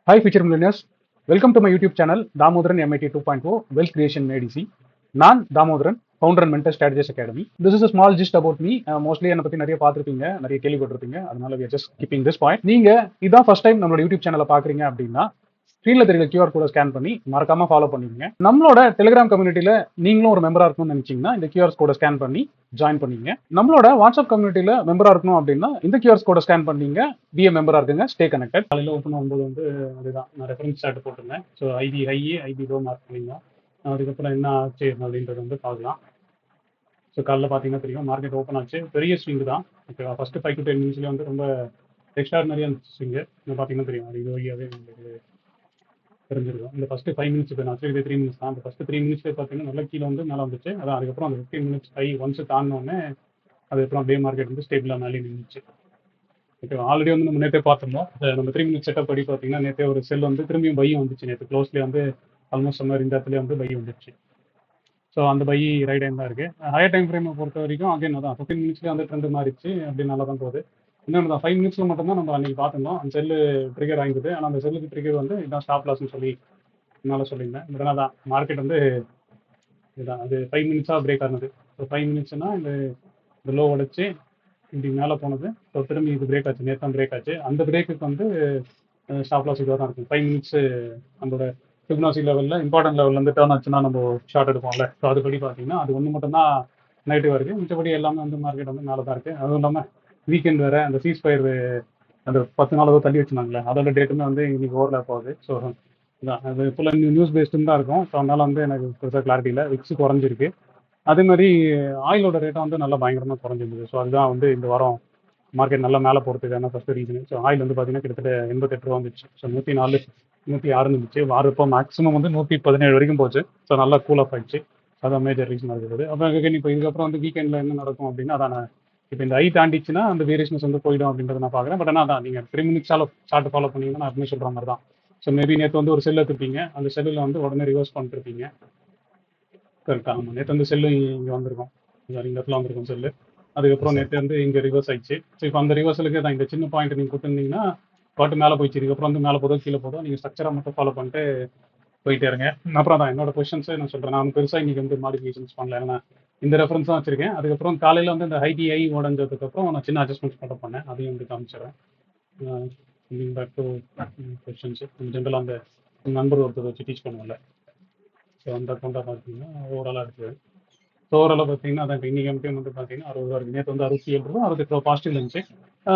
Hi, future millionaires. Welcome to my YouTube channel, Damodaran MIT 2.0 Wealth Creation Made Easy. நான் Damodaran, founder and mentor strategist academy. This is a small gist about me. Mostly என்னை பற்றி நிறைய பார்த்துருப்பீங்க, நிறைய கேள்விப்பட்டிருப்பீங்க. அதனால we are just keeping this point. நீங்க இதான் ஃபர்ஸ்ட் டைம் நம்மளோட யூடியூப் சேனலை பார்க்குறீங்க அப்படின்னா ஸ்க்ரீனில் தெரியுற QR கோடை ஸ்கேன் பண்ணி மறக்காம ஃபாலோ பண்ணிக்கங்க. நம்மளோட டெலிகிராம் கம்யூனிட்டியில் நீங்களும் ஒரு மெம்பராக இருக்கணும்னு நினைச்சீங்கன்னா இந்த QR கோடை ஸ்கேன் பண்ணி ஜாயின் பண்ணிங்க. நம்மளோட வாட்ஸ்அப் கம்யூனிட்டியில் மெம்பராக இருக்கணும் அப்படின்னா இந்த QR கோடை ஸ்கேன் பண்ணீங்க, பிஏ மெம்பராக இருக்குங்க, ஸ்டே கனெக்டட். காலையில் ஓப்பன் ஆகும்போது வந்து அதுதான் நான் ரெஃபரன்ஸ் சார்ட் போட்டிருந்தேன். So IP high, IP low mark பண்ணிங்க. அதுக்கப்புறம் என்ன ஆச்சு அப்படின்றது வந்து பார்க்கலாம். ஸோ காலைல பார்த்தீங்கன்னா தெரியும், மார்க்கெட் ஓப்பன் ஆச்சு, பெரிய ஸ்விங் தான். ஓகேவா, ஃபர்ஸ்ட் 5 to 10 மினிட்ஸ்லேயே வந்து ரொம்ப எக்ஸ்ட்ராடினரியாக இருந்துச்சு ஸ்விங்கு. பார்த்தீங்கன்னா தெரியும், அது இது வழியாகவே உங்களுக்கு தெரிஞ்சிருக்கும். இந்த ஃபர்ஸ்ட் 5 மினிட்ஸ் இப்போ நான் இது 3 மினிட்ஸ் தான். அந்த ஃபர்ஸ்ட் 3 மினிட்ஸ்லேயே பார்த்தீங்கன்னா நல்லா கீழே வந்து மேலே வந்துச்சு. அதான் அதுக்கப்புறம் அந்த 15 மினிட்ஸ் ஹை ஒன்ஸ் தாண்டினோடனே அதுக்கப்புறம் டே மார்க்கெட் வந்து ஸ்டேபிளாக மேலே நின்றுச்சு. ஓகே, ஆல்ரெடி வந்து நம்ம நேற்றே பார்த்துருந்தோம். நம்ம 3 மினிட்ஸ் செட்டப் படி பார்த்தீங்கன்னா நேற்றே ஒரு செல் வந்து திரும்பியும் பை வந்துச்சு. நேற்று க்ளோஸ்லேயே வந்து ஆல்மோஸ்ட் சொன்னார் இந்த இடத்துல வந்து பை வந்துச்சு. ஸோ அந்த பை ரைட் டைம் தான் இருக்குது. ஹையர் டைம் ஃப்ரேமை பொறுத்த வரைக்கும் அகைன் தான் 15 மினிட்ஸ்லேயே வந்து ட்ரெண்ட் மாறிச்சு, அப்படி நல்லா தான் போகுது. இன்னொன்று தான் 5 மினிட்ஸில் மட்டும்தான் நம்ம அன்றைக்கி பார்த்துருந்தோம் அந்த செல்லு ட்ரிகர் ஆகிடுது. ஆனால் அந்த செல்லுக்கு ட்ரிகர் வந்து இதான் ஸ்டாப் லாஸ்ன்னு சொல்லி என்னால் சொல்லியிருந்தேன். பட் ஆனால் தான் மார்க்கெட் வந்து இதுதான் அது 5 மினிட்ஸாக பிரேக் ஆனது. ஸோ 5 மினிட்ஸ்னால் இந்த லோ உடைச்சு இப்படி மேலே போனது. ஸோ திரும்பி இது பிரேக் ஆச்சு, நேற்று தான் பிரேக் ஆச்சு. அந்த பிரேக்குக்கு வந்து ஸ்டாப் லாஸ் இதுவாக தான் இருக்கும். 5 மினிட்ஸு நம்மளோட ஃபிப்னாசி லெவலில் இம்பார்ட்டன்ட் லெவலில் வந்து டேர்ன் ஆச்சுன்னா நம்ம ஷார்ட் எடுப்போம்ல. ஸோ அதுபடி பார்த்தீங்கன்னா அது ஒன்று மட்டும்தான் நெகட்டிவாக இருக்குது. மிச்சபடி எல்லாமே வந்து மார்க்கெட் வந்து மேலே தான் இருக்குது. அதுவும் இல்லாமல் வீக்கெண்ட் வேறு அந்த சீஸ்ஃபயர் அந்த 10 நாள் ஏதோ தள்ளி வச்சுருந்தாங்களே, அதோட டேட்டுமே வந்து இன்னைக்கு ஓவர்லேப் ஆகுது. ஸோ இதான் அது ஃபுல்லாக நியூஸ் பேஸ்டுன்னு தான் இருக்கும். ஸோ அதனால் வந்து எனக்கு பெருசாக கிளாரிட்டி இல்லை. விக்ஸ் குறைஞ்சிருக்கு. அதே மாதிரி ஆயிலோட ரேட்டை வந்து நல்லா பயங்கரமாக குறைஞ்சிருந்தது. ஸோ அதுதான் வந்து இந்த வாரம் மார்க்கெட் நல்லா மேலே போகிறதுக்கான ஃபஸ்ட்டு ரீசன். ஸோ ஆயில் வந்து பார்த்தீங்கன்னா கிட்டத்தட்ட 88 ரூபா வந்துச்சு. ஸோ 104 106 இருந்துச்சு. வாரப்போ மேக்ஸிமம் வந்து 117 வரைக்கும் போச்சு. ஸோ நல்லா கூல் ஆஃப் ஆயிடுச்சு. அதான் மேஜர் ரீசனாக இருக்குது. அப்புறம் இப்போ இதுக்கப்புறம் வந்து வீக்கெண்டில் என்ன நடக்கும் அப்படின்னா அதான் இப்போ இந்த ஐ தாண்டிச்சுன்னா அந்த வேரியேஷன்ஸ் வந்து போயிடும் அப்படின்றத நான் பார்க்குறேன். பட் ஆனால் அதான் நீங்கள் 3 மினிட்ஸ் சார்ட் ஃபாலோ பண்ணிங்கன்னா நான் எப்பவுமே சொல்கிற மாதிரி தான். ஸோ மேபி நேற்று வந்து ஒரு செல் எடுத்துருப்பீங்க, அந்த செல்லில் வந்து உடனே ரிவர்ஸ் பண்ணிட்டுருப்பீங்க. கரெக்டாக, ஆமாம். நேற்று வந்து செல்லு இங்கே வந்திருக்கும், இந்த இடத்துல வந்திருக்கும் செல்லு. அதுக்கப்புறம் நேற்று வந்து இங்கே ரிவர்ஸ் ஆயிடுச்சு. ஸோ இப்போ அந்த ரிவர்சலுக்கு தான் இந்த சின்ன பாயிண்ட் நீங்கள் கொடுத்துருந்தீங்கன்னா பாட்டு மேலே போயிடுச்சு. இதுக்கப்புறம் வந்து மேலே போதும் கீழே போதும் நீங்கள் ஸ்ட்ரக்சராக மட்டும் ஃபாலோ பண்ணிட்டு போயிட்டே இருங்க. அப்புறம் தான் என்னோட கொஸ்டின்ஸை நான் சொல்கிறேன். நான் பெருசாக இன்றைக்கி வந்து மாடிஃபிகேஷன்ஸ் பண்ணல. ஏன்னா இந்த ரெஃபரன்ஸ் தான் வச்சிருக்கேன். அதுக்கப்புறம் காலையில் வந்து இந்த ஐடிஐ உடஞ்சதுக்கப்புறம் நான் சின்ன அட்ஜஸ்ட்மெண்ட்ஸ் மட்டும் பண்ணேன். அதையும் வந்து காமிச்சிடுறேன். பேக் டு கொஸ்டின்ஸ் ஜென்ரலாக அந்த நண்பர் ஒருத்தர் வச்சு டீச் பண்ணுவோம்ல, ஸோ அந்த அக்கௌண்ட்டாக பார்த்தீங்கன்னா ஓவராலாக இருக்குது. ஸோ ஓவராலாக பார்த்தீங்கன்னா அதான் இன்னைக்கு எம்டிஎம் வந்து பார்த்தீங்கன்னா 60 ரூபா இருக்குது. நேற்று வந்து 67 ரூபா 68 ரூபா பாசிட்டிவ் இருந்துச்சு.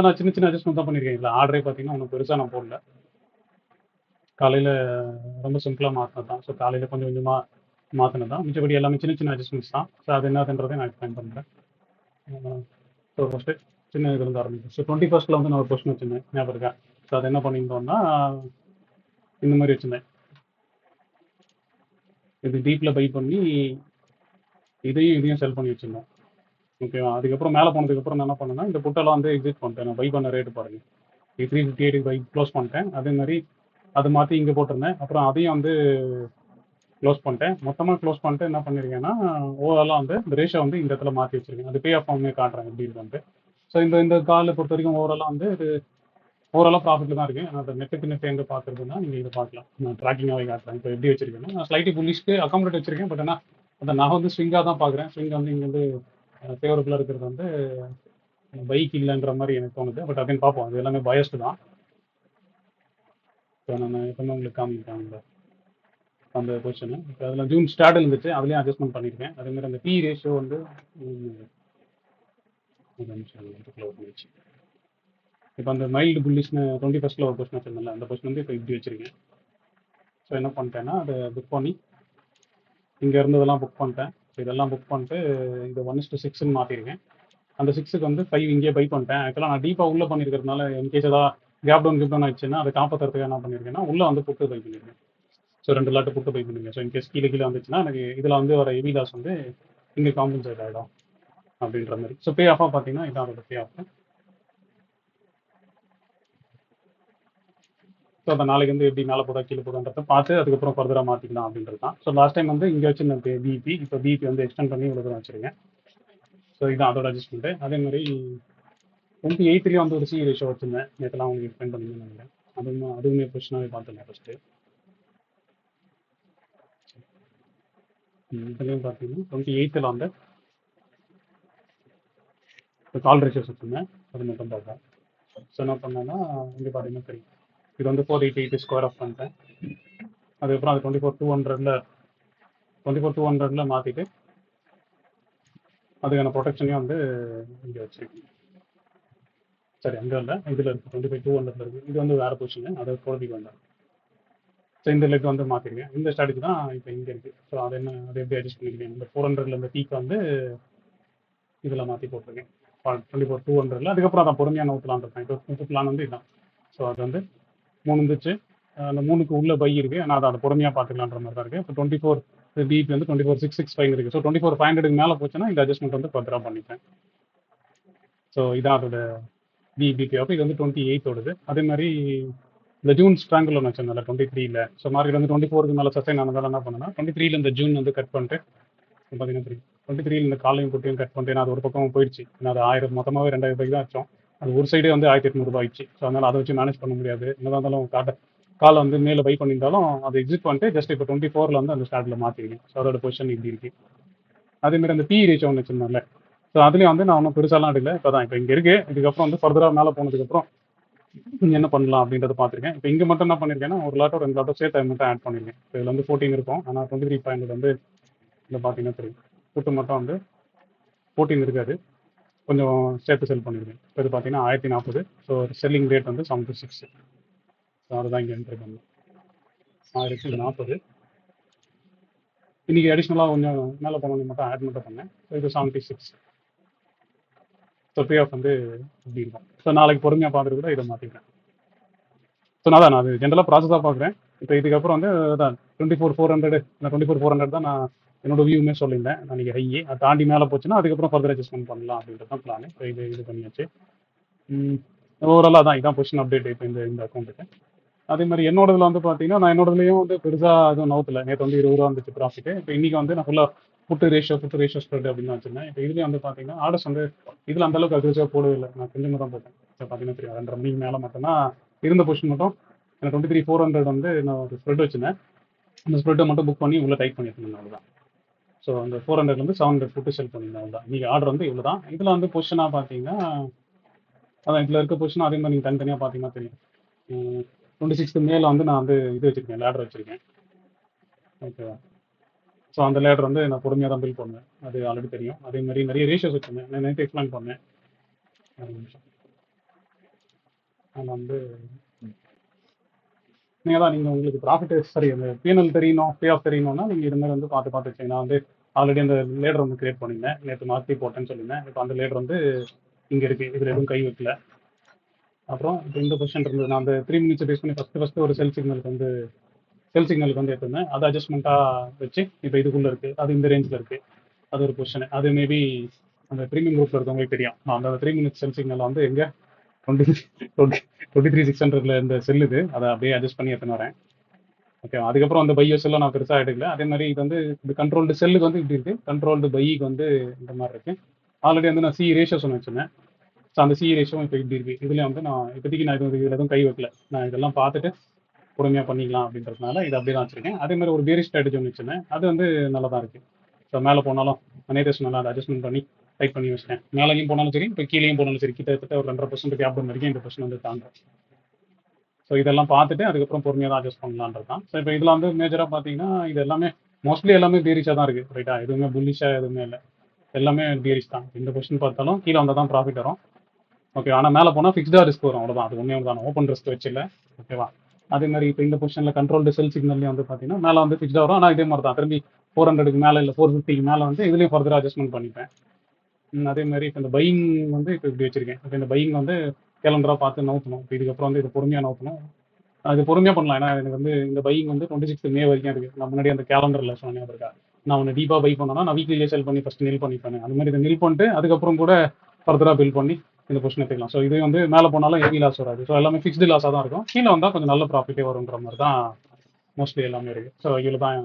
நான் சின்ன சின்ன அட்ஜஸ்ட்மெண்ட் தான் பண்ணியிருக்கேன். இல்லை ஆர்டரே பார்த்தீங்கன்னா ஒன்றும் பெருசாக நான் போடல. காலையில் ரொம்ப சிம்பிளாக மாற்றினது தான். ஸோ காலையில் கொஞ்சம் கொஞ்சமாக மாற்றினது தான். மிச்சபடி எல்லாமே சின்ன சின்ன அட்ஜஸ்ட்மெண்ட்ஸ் தான். ஸோ அது என்னதுன்றதை நான் எக்ஸ்பிளைன் பண்ணுறேன். ஸோ ஃபஸ்ட்டு சின்ன இதுலேருந்து ஆரம்பிக்கும். ஸோ 21st வந்து நான் ஒரு கொஸ்டின் வச்சுருந்தேன், ஞாபகம் இருக்கேன். ஸோ அது என்ன பண்ணியிருந்தோம்னா இந்த மாதிரி வச்சுருந்தேன். இது டீப்பில் பை பண்ணி இதையும் செல் பண்ணி வச்சுருந்தோம். ஓகேவா, அதுக்கப்புறம் மேலே போனதுக்கப்புறம் நான் என்ன பண்ணேன்னா இந்த புட்டெல்லாம் வந்து எக்ஸிட் பண்ணிட்டேன். நான் பை பண்ண ரேட்டு பாருங்கள், 358 பை க்ளோஸ் பண்ணிட்டேன். அதே மாதிரி அதை மாற்றி இங்கே போட்டிருந்தேன். அப்புறம் அதையும் வந்து க்ளோஸ் பண்ணிட்டேன். மொத்தமாக க்ளோஸ் பண்ணிட்டு என்ன பண்ணியிருக்கேன்னா ஓவராலாக வந்து இந்த ரேஷோ வந்து இந்த இடத்துல மாற்றி வச்சுருக்கேன். அது பே ஆஃப் ஃபார்மே காட்டுறேன் எப்படி இருக்குன்ட்டு. ஸோ இந்த காலை பொறுத்த வரைக்கும் ஓவராலாக வந்து இது ஓவராலாக ப்ராஃபிட்டில் தான் இருக்குது. அந்த நெட்டுக்கு நெட் எங்கே பார்க்குறதுன்னா நீங்கள் இதை பார்க்கலாம். நான் ட்ராக்கிங்காகவே காட்டுறேன். இப்போ எப்படி வச்சிருக்கேன்னா நான் ஸ்லைட்டி புல்லிஷ்க்கு அக்காமடேட் வச்சிருக்கேன். பட் ஆனால் அதை நான் வந்து ஸ்விங்காக தான் பார்க்குறேன். ஸ்விங் வந்து இங்கே வந்து ஃபேவரபுளாக இருக்கிறது வந்து பைக் இல்லைன்ற மாதிரி எனக்கு தோணுது. பட் அப்படின்னு பார்ப்போம், அது எல்லாமே பயஸ்டு தான். இப்போ நான் எப்பவுமே உங்களுக்கு காமிக்கிறேன் அந்த பொசிஷனு. இப்போ அதில் ஜூன் ஸ்டார்ட் இருந்துச்சு, அதுலேயும் அட்ஜஸ்ட்மெண்ட் பண்ணியிருக்கேன். அதேமாதிரி அந்த பி ரேஷியோ வந்து இப்போ அந்த மைல்டு புல்லிஷ்னு 21st ஒரு பொசிஷன் வச்சிருந்தேன்ல, அந்த பொசிஷன் வந்து இப்போ இப்படி வச்சிருக்கேன். ஸோ என்ன பண்ணிட்டேன்னா அதை புக் பண்ணி இங்கே இருந்ததெல்லாம் புக் பண்ணிட்டேன். ஸோ இதெல்லாம் புக் பண்ணிட்டு இதை 1:6ன்னு மாற்றிருக்கேன். அந்த 6க்கு வந்து 5 இங்கே பை பண்ணிட்டேன். ஆக்சுவலாக நான் டீப்பாக உள்ளே பண்ணியிருக்கிறதுனால இன்கேஸ் ஏதாவது கேப் டவுன் ஆயிடுச்சுன்னா அதை காப்பாற்றுறதுக்கு என்ன பண்ணியிருக்கேன்னா உள்ளே வந்து புட்டு பை பண்ணியிருக்கேன். ஸோ 2 லாட்டு புட்டு பை பண்ணிருக்கேன். ஸோ இன்கேஸ் கீழே வந்துச்சுன்னா எனக்கு இதில் வந்து வர ஹெவி லாஸ் வந்து இங்கே காம்பன்சேட் ஆகிடும் அப்படின்ற மாதிரி. ஸோ பே ஆஃபாக பார்த்தீங்கன்னா இதான் அதோட பே ஆஃப். ஸோ அந்த நாளைக்கு வந்து எப்படி மேலே போதா கீழே போதான்றதை பார்த்து அதுக்கப்புறம் ஃபர்தராக மாற்றிக்கலாம் அப்படின்றது தான். ஸோ லாஸ்ட் டைம் வந்து இங்கே வச்சுருந்தேன் பிபி, இப்போ பிபி வந்து எக்ஸ்டெண்ட் பண்ணி இவ்வளோ தூரம் வச்சுருக்கேன். ஸோ இதுதான் அதோட அட்ஜஸ்ட்மெண்ட்டு. அதே மாதிரி 28லேயும் வந்து ஒரு சி ரேஷியோ வச்சுருந்தேன். நேற்றுலாம் உங்களுக்கு எக்ஸ்பிளைன் பண்ணிருந்தேன் நினைக்கிறேன். அதுவுமே பொசிஷனாகவே பார்த்துக்கலாம் ஃபஸ்ட்டு. இதுலேயும் பார்த்தீங்கன்னா 28ல் வந்து கால் ரேஷியோஸ் வச்சுருந்தேன், அது மட்டும் பார்த்தேன். ஸோ என்ன பண்ணேன்னா இங்கே பார்த்தீங்கன்னா தெரியும், இது வந்து 488 ஸ்கொயர் ஆஃப் பண்ணிட்டேன். அதுக்கப்புறம் அது 24,200ல் மாற்றிட்டு அதுக்கான ப்ரொடெக்ஷனையும் வந்து இங்கே வச்சுருக்கேன். சரி, அங்கே இல்லை, இதில் இருக்குது 25,200 இருக்குது. இது வந்து வேறு பொசிஷனு, அதை குழந்தைக்கு வந்தேன். ஸோ இந்த லெக் வந்து மாற்றிருக்கேன். இந்த ஸ்ட்ராட்டஜி தான் இப்போ இங்கே இருக்குது. ஸோ அது எப்படி அட்ஜஸ்ட் பண்ணியிருக்கேன், இந்த 400ல் இந்த பீக் வந்து இதில் மாற்றி போட்டிருக்கேன் 24,200ல். அதுக்கப்புறம் அதான் பொறுமையாக நோட்டலான் இருக்கேன். இப்போ பிளான் வந்து இதுதான். ஸோ அது வந்து 3 இருந்துச்சு, அந்த 3க்கு உள்ள பை இருக்குது, ஆனால் அதை பொறுமையாக பார்த்துக்கலான்ற மாதிரி தான் இருக்குது. இப்போ 24 பிபி வந்து 24,665 இருக்குது. ஸோ 24,500க்கு மேலே போச்சுன்னா இந்த அட்ஜஸ்ட்மெண்ட் வந்து ஃபர்தராக பண்ணிப்பேன். ஸோ இதான் அதோட பிபிபி ஆஃப். இது வந்து 28ஓடது. அதே மாதிரி இந்த ஜூன் ஸ்ட்ராங்கிள் ஒன்று வச்சிருந்தால 23ல். ஸோ மார்க்கெட் வந்து 24க்கு மேலே சஸ்டைன் ஆனதால் என்ன பண்ணேன்னா 23ல் இந்த ஜூன் வந்து கட் பண்ணிட்டு பார்த்தீங்கன்னா 23ல் இந்த காலையும் குட்டியும் கட் பண்ணிட்டு, அது ஒரு பக்கம் போயிடுச்சு. ஏன்னா அது 1000 மொத்தமாகவே 2000 ரூபாய்க்கு தான் வச்சோம். அது ஒரு சைடே வந்து 1800 ஆயிடுச்சு. ஸோ அதனால் அதை வச்சு மேனேஜ் பண்ண முடியாது. என்னதான் இருந்தாலும் காலை வந்து மேலே பை பண்ணியிருந்தாலும் அதை எக்ஸிட் பண்ணிட்டு ஜஸ்ட் இப்போ 24ல் வந்து அந்த ஸ்டார்ட்டில் மாற்றிருக்கேன். ஸோ அதோட பொசிஷன் இப்படி இருக்குது. அதேமாதிரி அந்த பி ரேஷியோ ஒன்று வச்சிருந்தேன்ல, ஸோ அதுலேயும் வந்து நான் ஒன்றும் பெருசாலாம் எடுக்கல. இப்போ தான் இப்போ இங்கே இருக்குது. இதுக்கப்புறம் வந்து ஃபர்தராக மேலே போனதுக்கப்புறம் நீங்கள் என்ன பண்ணலாம் அப்படின்றத பார்த்துருக்கேன். இப்போ இங்கே மட்டும் என்ன பண்ணியிருக்கேன்னா ஒரு லாட்டோ 2 லாட்டோ சேர்த்து மட்டும் ஆட் பண்ணியிருக்கேன். இப்போ இதில் வந்து 14 இருக்கும், ஆனால் 23,500 வந்து இதில் பார்த்தீங்கன்னா தெரியும், புட்டு மட்டும் வந்து 14 இருக்காது, கொஞ்சம் சேர்த்து செல் பண்ணியிருக்கேன். இப்போ இது பார்த்தீங்கன்னா 1040. ஸோ செல்லிங் ரேட் வந்து 76. ஸோ அதுதான் இங்கே என்ட்ரி பண்ணேன் 1040. இன்றைக்கி அடிஷ்னலாக கொஞ்சம் மேலே போனது மட்டும் ஆட் மட்டும் பண்ணேன். ஸோ இது 76. ஸோ பே ஆஃப் வந்து இப்படி இருக்கும். ஸோ நாளைக்கு பொறுமையாக பார்த்துட்டு கூட இதை மாற்றிக்கிறேன். ஸோ நான் அது ஜென்ரலாக ப்ராசஸாக பார்க்குறேன். இப்போ இதுக்கப்புறம் வந்து தான் 24,400 இந்த 24,400 தான் நான் என்னோட வியூமே சொல்லியிருந்தேன். அன்றைக்கி ஹை அதை தாண்டி மேலே போச்சுன்னா அதுக்கப்புறம் ஃபர்தர் அட்ஜஸ்ட்மெண்ட் பண்ணலாம் அப்படின்றது தான் பிளான். ஸோ இது பண்ணியாச்சு. ஓவராலாக தான் இதான் பொசிஷன் அப்டேட் இப்போ இந்த அக்கௌண்ட்டுக்கு. அதே மாதிரி என்னோடதுல வந்து பார்த்தீங்கன்னா நான் என்னோடதுலையும் வந்து பெருசாக எதுவும் நவுத்தில். நேற்று வந்து 20 ரூபா வந்துச்சு ப்ராஃபிட்டு. இப்போ இன்றைக்கி வந்து நான் ஃபுல்லாக புட்டு ரேஷியோ ஸ்ப்ரெட் அப்படின்னு வச்சுருந்தேன். இப்போ இதுலேயும் வந்து பார்த்தீங்கன்னா ஆர்டர்ஸ் வந்து இதில் அந்தளவுக்கு அக்ரெசிவாக போடவே இல்லை. நான் கொஞ்சமாக தான் போட்டேன். இப்போ பார்த்தீங்கன்னா 2.5 மணிக்கு மேலே மட்டும்தான் இருந்த பொசிஷன் மட்டும். எனக்கு 23,400 வந்து நான் ஒரு ஸ்ப்ரெட் வச்சுருந்தேன். அந்த ஸ்ப்ரெட்டை மட்டும் புக் பண்ணி உள்ளே டைப் பண்ணியிருந்தேன், அவ்வளோதான். ஸோ அந்த 400லேருந்து 700 புட்டு செல் பண்ணியிருந்தேன், அவ்வளோதான். இன்றைக்கி ஆர்டர் வந்து இவ்வளோ தான். இதில் வந்து பொசிஷனாக பார்த்தீங்கன்னா அதான் இதில் இருக்க பொசிஷன் அதே மாதிரி நீங்கள் தனித்தனியாக பார்த்தீங்கன்னா தெரியும். 26க்கு மேலே வந்து நான் வந்து இது வச்சுருக்கேன், லேடர் வச்சுருக்கேன். ஓகேவா? ஸோ அந்த லேடர் வந்து நான் பொறுமையாக தான் பில் பண்ணுவேன், அது ஆல்ரெடி தெரியும். அதே மாதிரி நிறைய ரேஷியோஸ் வச்சுருந்தேன், நான் நேற்று எக்ஸ்பிளைன் பண்ணேன். அதில் வந்து நீங்கள் உங்களுக்கு ப்ராஃபிட் சரி அந்த பிஎன்எல் தெரியணும், பே ஆஃப் தெரியணும்னா நீங்கள் இது மாதிரி வந்து பார்த்து வச்சுங்க. நான் வந்து ஆல்ரெடி அந்த லேடர் வந்து கிரியேட் பண்ணியிருந்தேன், நேற்று மாற்றி போட்டேன்னு சொல்லியிருந்தேன். இப்போ அந்த லேடர் வந்து இங்கே இருக்குது, இதில் எதுவும் கை வைக்கல. அப்புறம் இப்போ இந்த பொசிஷன் இருந்தது, நான் அந்த 3 மினிட்ஸ் பேஸ் பண்ணி ஃபஸ்ட்டு ஒரு செல் சிக்னலுக்கு வந்து எடுத்திருந்தேன். அது அட்ஜஸ்ட்மெண்ட்டாக வச்சு இப்போ இதுக்குள்ளே இருக்குது, அது இந்த ரேஞ்சில் இருக்குது. அது ஒரு பொசிஷனு. அது மேபி அந்த ப்ரீமியம் குரூப்பில் இருக்கவங்களுக்கு தெரியும். அந்த 3 மினிட்ஸ் செல் சிக்னல் வந்து எங்கே 23,600ல் இந்த செல்லுது, அதை அப்படியே அட்ஜஸ்ட் பண்ணி எடுத்துன்னு வரேன். ஓகே, அதுக்கப்புறம் அந்த பையோ செல்லை நான் பெருசாக எடுக்கல. அதே மாதிரி இது வந்து இந்த கண்ட்ரோல்டு செல்லுக்கு வந்து இப்படி இருக்குது, கண்ட்ரோல்டு பைக்கு வந்து இந்த மாதிரி இருக்குது. ஆல்ரெடி வந்து நான் சி ரேஷியோஸ் ஒன்று வச்சுருந்தேன். ஸோ அந்த சி ரேஷியோ இப்போ இப்படி இருக்குது. இதில் வந்து நான் இப்போதைக்கு நான் இதில் எதுவும் கை வைக்கல. நான் இதெல்லாம் பார்த்துட்டு பொறுமையாக பண்ணிக்கலாம் அப்படின்றதுனால இதை அப்படியே தான் வச்சுருக்கேன். அதே மாதிரி ஒரு பேரிஷ் ஸ்ட்ராட்டஜி ஒன்று வச்சுருந்தேன், அது வந்து நல்லா தான் இருக்குது. ஸோ மேலே போனாலும் நேற்று சொன்னாலும் அதை அட்ஜஸ்ட்மெண்ட் பண்ணி டைப் பண்ணி வச்சுட்டேன். மேலேயும் போனாலும் சரி, இப்போ கீழேயும் போனாலும் சரி, கிட்டத்தட்ட ஒரு 2.5% கேப் வரைக்கும் இந்த பொசிஷன் வந்து தாண்டும். ஸோ இதெல்லாம் பார்த்துட்டு அதுக்கப்புறம் பொறுமையாக தான் அட்ஜஸ்ட் பண்ணலான்றது தான். ஸோ இப்போ இதில் வந்து மேஜராக பார்த்தீங்கன்னா இது எல்லாமே மோஸ்ட்லி எல்லாமே பேரிஷாக தான் இருக்குது, ரைட்டா? எதுவுமே புல்லிஷாக எதுவுமே இல்லை, எல்லாமே பேரிஷ் தான். இந்த பொசிஷன் பார்த்தாலும் கீழே வந்தால் தான் ப்ராஃபிட் வரும். ஓகே, ஆனால் மேலே போனால் ஃபிக்ஸ்டாக ரிஸ்க் வரும், அவ்வளோதான். அது ஒன்றே ஒன்று தான், ஓப்பன் ரிஸ்க் வச்சு இல்லை. ஓகேவா? அதே மாதிரி இப்போ இந்த பொசிஷனில் கண்ட்ரோல்டு செல் சிக்னல்லையும் வந்து பார்த்தீங்கன்னா மேலே வந்து ஃபிக்ஸ்டாக வரும். ஆனால் இதே மாதிரி தான் திரும்பி 400க்கு மேலே இல்லை 450க்கு மேலே வந்து இதுலேயும் ஃபர்தராக அட்ஜஸ்ட்மெண்ட் பண்ணிப்பேன். அதே மாதிரி இப்போ இந்த பையிங் வந்து இப்போ இப்படி வச்சுருக்கேன். இப்போ இந்த பையிங் வந்து கேலண்டராக பார்த்து நவுத்தணும். இப்போ இதுக்கப்புறம் வந்து இது பொறுமையாக நவுத்தணும். அது பொறுமையாக பண்ணலாம். ஏன்னா எனக்கு வந்து இந்த பையிங் வந்து 26 மே வரைக்கும் இருக்குது. நான் முன்னாடி அந்த கேலண்டரில் சொன்னேன் இருக்கா, நான் ஒன்று டீப்பாக பை பண்ணோன்னா நான் வீக்லியே செல் பண்ணி ஃபஸ்ட்டு நில் பண்ணிப்பேன். அந்த மாதிரி இதை நில் பண்ணிட்டு அதுக்கப்புறம் கூட ஃபர்தராக பில் பண்ணி இந்த பொசிஷன் எடுத்துக்கலாம். ஸோ இது வந்து மேலே போனாலும் ஹெவி லாஸ் வராது. ஸோ எல்லாமே ஃபிக்ஸ்டு லாஸாக தான் இருக்கும். கீழே வந்தால் கொஞ்சம் நல்ல ப்ராஃபிட்டே வருன்ற மாதிரி தான் மோஸ்ட்லி எல்லாமே இருக்குது. ஸோ இதில் தான்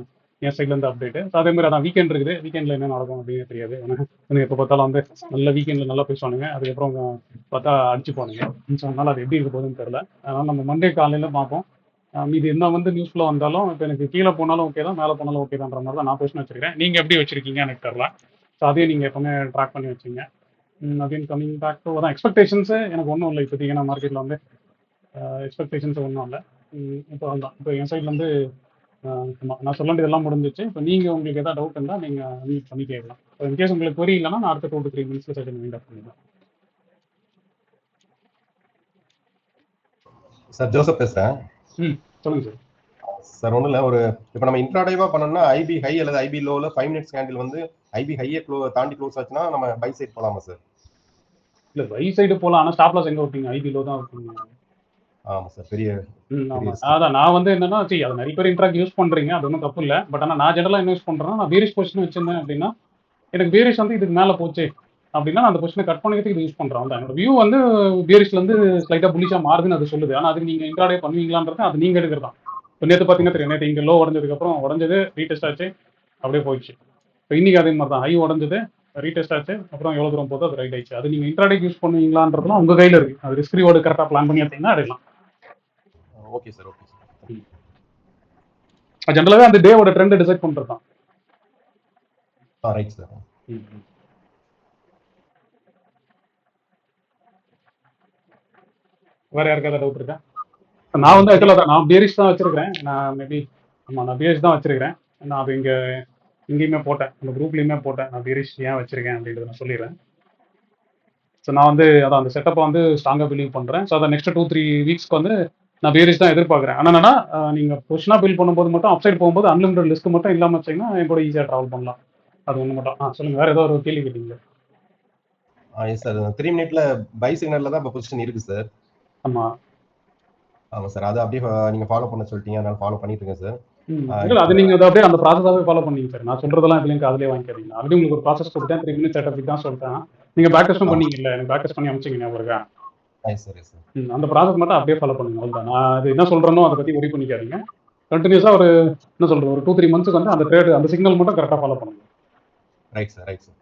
என் சைட்லேருந்து அப்டேட்டு. ஸோ அதே மாதிரி அதான் வீக்கெண்ட் இருக்குது. வீக்கெண்டில் என்ன நடக்கும் அப்படின்னு தெரியாது. ஏன்னா எப்போ பார்த்தாலும் வந்து நல்ல வீக்கெண்டில் நல்லா பேசுவானுங்க. அதுக்கப்புறம் பார்த்தா அடிச்சு போனுங்க. ஸோ அதனால் அது எப்படி இருக்க போகுதுன்னு தெரியல. அதனால் நம்ம மண்டே காலையில் பார்ப்போம். இது என்ன வந்து நியூஸ்ல வந்தாலும் இப்போ எனக்கு கீழே போனாலும் ஓகே தான், மேலே போனாலும் ஓகே தான்ற மாதிரி தான் நான் பொசிஷன் வச்சிருக்கேன். நீங்கள் எப்படி வச்சிருக்கீங்க எனக்கு தெரியல. ஸோ அதையும் நீங்கள் எப்பவுமே ட்ராக் பண்ணி வச்சுங்க. அகைன் கம்மிங் பேக் டு அதான் எக்ஸ்பெக்டேஷன்ஸு எனக்கு ஒன்றும் இல்லை இப்போதைக்கு. ஏன்னா மார்க்கெட்டில் வந்து எக்ஸ்பெக்டேஷன்ஸ் ஒன்றும் இல்லை. இப்போ அதுதான் இப்போ என் சைட்லேருந்து நான் சொல்ல வேண்டியதெல்லாம் முடிஞ்சிச்சு. இப்போ நீங்கள் உங்களுக்கு எதாவது டவுட் இருந்தால் நீங்கள் மீட் பண்ணி கேட்கலாம். ஸோ இன்கேஸ் உங்களுக்கு query இல்லைன்னா நான் அடுத்த 2 to 3 மினிட்ஸில் செஷன் வைண்ட் அப் பண்ணிடலாம். சார் ஜோசப் பேசுறேன். சொல்லுங்க சார். சார் ஒன்றும் இல்லை, ஒரு இப்போ நம்ம இன்ட்ராடேவா பண்ணோம்னா ஐபி ஹை அல்லது ஐபி லோவில் 5 மினிட்ஸ் கேண்டில் வந்து ஐபி ஹையை தாண்டி க்ளோஸ் ஆச்சுன்னா நம்ம பை சைட் போகலாமா சார்? இல்லை பை சைடு போகலாம். ஆனால் ஸ்டாப் லாஸ் எங்கே வைப்பீங்க? ஐபி லோ தான் வைப்பீங்க. ஆமாம் சார், பெரிய ஆமாம். அதான் நான் வந்து என்னன்னா சரி அதை நிறைய பேர் இன்ட்ராக்ட் யூஸ் பண்ணுறீங்க, அது ஒன்றும் தப்பு இல்லை. பட் ஆனால் நான் ஜெனரலாக என்ன யூஸ் பண்ணுறேன்னா, நான் பேரிஷ் பொசிஷன் வச்சிருந்தேன் அப்படின்னா எனக்கு பேரிஷ் வந்து இதுக்கு மேலே போச்சு அப்படின்னா நான் அந்த பொசிஷனை கட் பண்ணிக்கிறதுக்கு இது யூஸ் பண்ணுறேன். தான் என்னோட வியூ வந்து பேரிஷ்லேருந்து ஸ்லைட்டாக புலிஷாக மாறுதுன்னு அது சொல்லுது. ஆனால் அதுக்கு நீங்கள் இன்ட்ராடே பண்ணுவீங்களான்றது அது நீங்கள் எடுக்கிறது தான். இப்போ நேற்று பார்த்தீங்கன்னா தெரியும், நேற்று இங்கே லோ உடஞ்சதுக்கப்புறம் உடஞ்சது ரீடெஸ்ட் ஆச்சு, அப்படியே போயிடுச்சு. இப்போ இன்னைக்கு அதே மாதிரி தான், ஹை உடஞ்சது ரீடெஸ்ட் ஆச்சு, அப்புறம் எவ்வளோ தூரம் போதோ அது ரைட் ஆயிடுச்சு. அது நீங்கள் இன்ட்ராடே யூஸ் பண்ணுவீங்களான்றதுலாம் உங்கள் கையில் இருக்குது. அது ரிஸ்க் ரிவார்டு கரெக்டாக பிளான் பண்ணி எடுத்தீங்கன்னா எடுக்கலாம். Okay sir, okay sir. ஜென்ரலாகவே அந்த டேவோட ட்ரெண்ட் டிசைட் பண்ணுறது தான். Right sir. வேற யாருக்காவது டவுட் இருக்கா? நான் வந்து ஆக்சுவலாக தான் நான் பேரிஷ் தான் வச்சிருக்கிறேன். நான் மேபி ஆமாம் நான் பேரிஷ் தான் வச்சிருக்கிறேன். நான் அது இங்கேயுமே போட்டேன், அந்த குரூப்லேயுமே போட்டேன். நான் பேரிஷ் ஏன் வச்சிருக்கேன் அப்படின்றத நான் சொல்லிடுறேன். ஸோ நான் வந்து அதான் அந்த செட்டப்பை வந்து ஸ்ட்ராங்காக பிலீவ் பண்ணுறேன். ஸோ அதை நெக்ஸ்ட் 2-3 வீக்ஸ்க்கு வந்து நான் பேரிஷ் தான் எதிர்பார்க்குறேன். ஆனால் என்னன்னா நீங்கள் பொசிஷனாக பில் பண்ணும்போது மட்டும் அப்சைட் போகும்போது அன்லிமிட்டட் லிஸ்ட் மட்டும் இல்லாமல் வச்சிங்கன்னா என் கூட ஈஸியாக ட்ராவல் பண்ணலாம். அது ஒன்று மட்டும். சொல்லுங்கள், வேறு ஏதோ ஒரு கேள்வி கேட்டீங்க. எஸ் சார், 3 மினிட்ல பை சிக்னல்ல தான் இப்போ பொசிஷன் இருக்கு சார். ஆமாம் ஆமாம் சார், அதை அப்படியே நீங்கள் ஃபாலோ பண்ண சொல்லிட்டீங்க, அதனால ஃபாலோ பண்ணிட்டு இருக்கேன் சார். இல்லை அது நீங்கள் அதை அப்படியே அந்த ப்ராசஸாகவே ஃபாலோ பண்ணிங்க சார். நான் சொல்கிறதெல்லாம் இதுலேயும் அதிலே வாங்கிக்கிறீங்க. ஆல்ரெடி உங்களுக்கு ஒரு ப்ராசஸ் கொடுத்தேன், 3 மினிட்ஸ் செட்டப் தான் சொல்லிட்டேன். நீங்கள் பேக் டெஸ்ட்டும் பண்ணீங்கல்ல, எனக்கு பேக் டெஸ்ட் பண்ணி அமைச்சிங்க ஞாபகம் இருக்கா? அந்த ப்ராசஸ் மட்டும் அப்படியே ஃபாலோ பண்ணுங்க. அவ்வளோதான். நான் அது என்ன சொல்கிறேனோ அதை பற்றி ஒரி பண்ணிக்காதீங்க. கண்டினியூஸாக ஒரு என்ன சொல்கிறது, ஒரு 2-3 மந்த்ஸுக்கு வந்து அந்த ட்ரேடு அந்த சிக்னல் மட்டும் கரெக்டாக ஃபாலோ பண்ணுங்க. Right sir, right sir.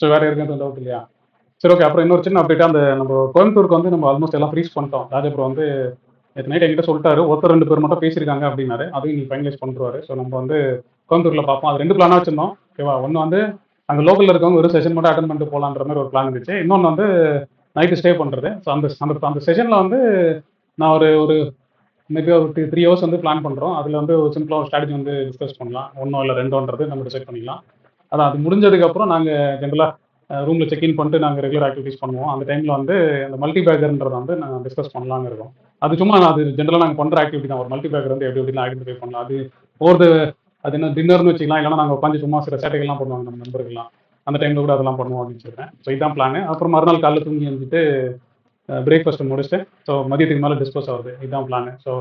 So வேறு யாருக்கும் டவுட் இல்லையா? சரி ஓகே. அப்புறம் இன்னொரு சின்ன அப்டேட்டாக அந்த நம்ம கோயம்புத்தூருக்கு வந்து நம்ம ஆல்மோஸ்ட் எல்லாம் ஃப்ரீஸ் பண்ணிட்டோம். ராஜபுரம் வந்து நேற்று நைட் என்கிட்ட சொல்லிட்டாரு, ஒருத்தர் 2 பேர் மட்டும் பேசியிருக்காங்க அப்படின்னாரு. அதையும் நீங்கள் ஃபைனலைஸ் பண்ணிடுவாரு. ஸோ நம்ம வந்து கோயம்புத்தூரில் பார்ப்போம். அது 2 பிளானாக வச்சிருந்தோம். ஓகேவா? ஒன்று வந்து அங்கே லோக்கலில் இருக்கவங்க ஒரு செஷன் மட்டும் அட்டன் பண்ணிட்டு போகலான்ற மாதிரி ஒரு பிளான் இருந்துச்சு. இன்னொன்று வந்து நைட்டு ஸ்டே பண்ணுறது. ஸோ அந்த செஷனில் வந்து நான் ஒரு மேபி ஒரு 3 ஹவர்ஸ் வந்து பிளான் பண்ணுறோம். அதில் வந்து ஒரு சிம்பிளாக ஒரு ஸ்ட்ராட்டஜி வந்து டிஸ்கஸ் பண்ணலாம். 1 இல்லை 2ன்றது நம்ம டிசைட் பண்ணிக்கலாம். அதான் அது முடிஞ்சதுக்கப்புறம் நாங்கள் ஜென்ரலாக ரூமில் செக்இன் பண்ணிட்டு நாங்கள் ரெகுலர் ஆக்டிவிட்டிஸ் பண்ணுவோம். அந்த டைமில் வந்து அந்த மல்டி பேக்கர்ன்றதை வந்து நாங்கள் டிஸ்கஸ் பண்ணலான்னு இருக்கோம். அது சும்மா அது ஜென்ரலாக நாங்கள் பண்ணுற ஆக்டிவிட்டி தான். ஒரு மல்டி பேக்கர் வந்து எப்படி எப்படிலாம் ஐடென்டிஃபை பண்ணலாம், அது அது என்ன டின்னர்னு வச்சுக்கலாம். இல்லைனா நாங்கள் உட்காந்து சும்மா சில சேட்டைகள்லாம் பண்ணுவாங்க நம்ம நண்பர்கள்லாம், அந்த டைமில் கூட அதெல்லாம் பண்ணுவோம் அப்படின்னு சொல்கிறேன். ஸோ இதுதான் பிளான். அப்புறம் மறுநாள் காலையில் தூங்கி வந்துட்டு பிரேக்ஃபாஸ்ட்டு முடிச்சுட்டு ஸோ மதியத்துக்கு மேலே டிஸ்போஸ் ஆகுது. இதுதான் பிளான். ஸோ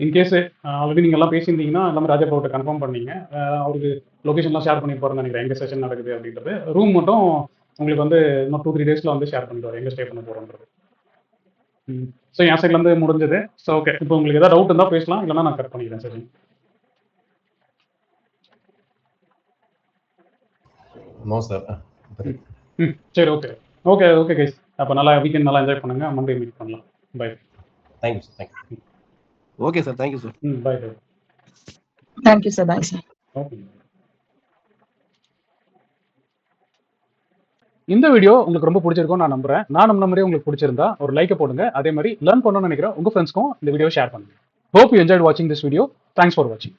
இன்கேஸ் ஆல்ரெடி நீங்கள் எல்லாம் பேசியிருந்தீங்கன்னா எல்லாமே ராஜாபாவோட கன்ஃபார்ம் பண்ணீங்க. அவருக்கு லொக்கேஷன்லாம் ஷேர் பண்ணி போகிறேன்னு நினைக்கிறேன், எங்கே செஷன் நடக்குது அப்படின்றது. ரூம் மட்டும் உங்களுக்கு வந்து இன்னும் 2-3 டேஸில் வந்து ஷேர் பண்ணிடுவார் எங்கே ஸ்டே பண்ண போகிறோன்றது. ஸோ என் சைட்லேருந்து முடிஞ்சது. ஸோ ஓகே, இப்போ உங்களுக்கு எதாவது டவுட் இருந்தால் பேசலாம், இல்லைனா நான் கட் பண்ணிக்கிறேன் செஷன். No sir. சரி ஓகே ஓகே ஓகே கைஸ். அப்போ நல்லா வீக்கெண்ட் நல்லா என்ஜாய் பண்ணுங்கள். மண்டே மீட் பண்ணலாம். Bye. Thank you sir. Thank you. Okay sir, thank you sir. Bye bye. Thank you sir. Bye sir. Okay. இந்த வீடியோ உங்களுக்கு ரொம்ப பிடிச்சிருக்கும் நான் நம்புறேன். நான் நம்ம மாதிரியே உங்களுக்கு பிடிச்சிருந்தா ஒரு லைக்கை போடுங்க. அதே மாதிரி லேர்ன் பண்ணணும்னு நினைக்கிற உங்கள் ஃப்ரெண்ட்ஸ்க்கும் இந்த வீடியோ ஷேர் பண்ணுங்க. ஹோப் யூ என்ஜாய்ட் வாட்சிங் திஸ் வீடியோ. தேங்க்ஸ் ஃபார் வாட்சிங்.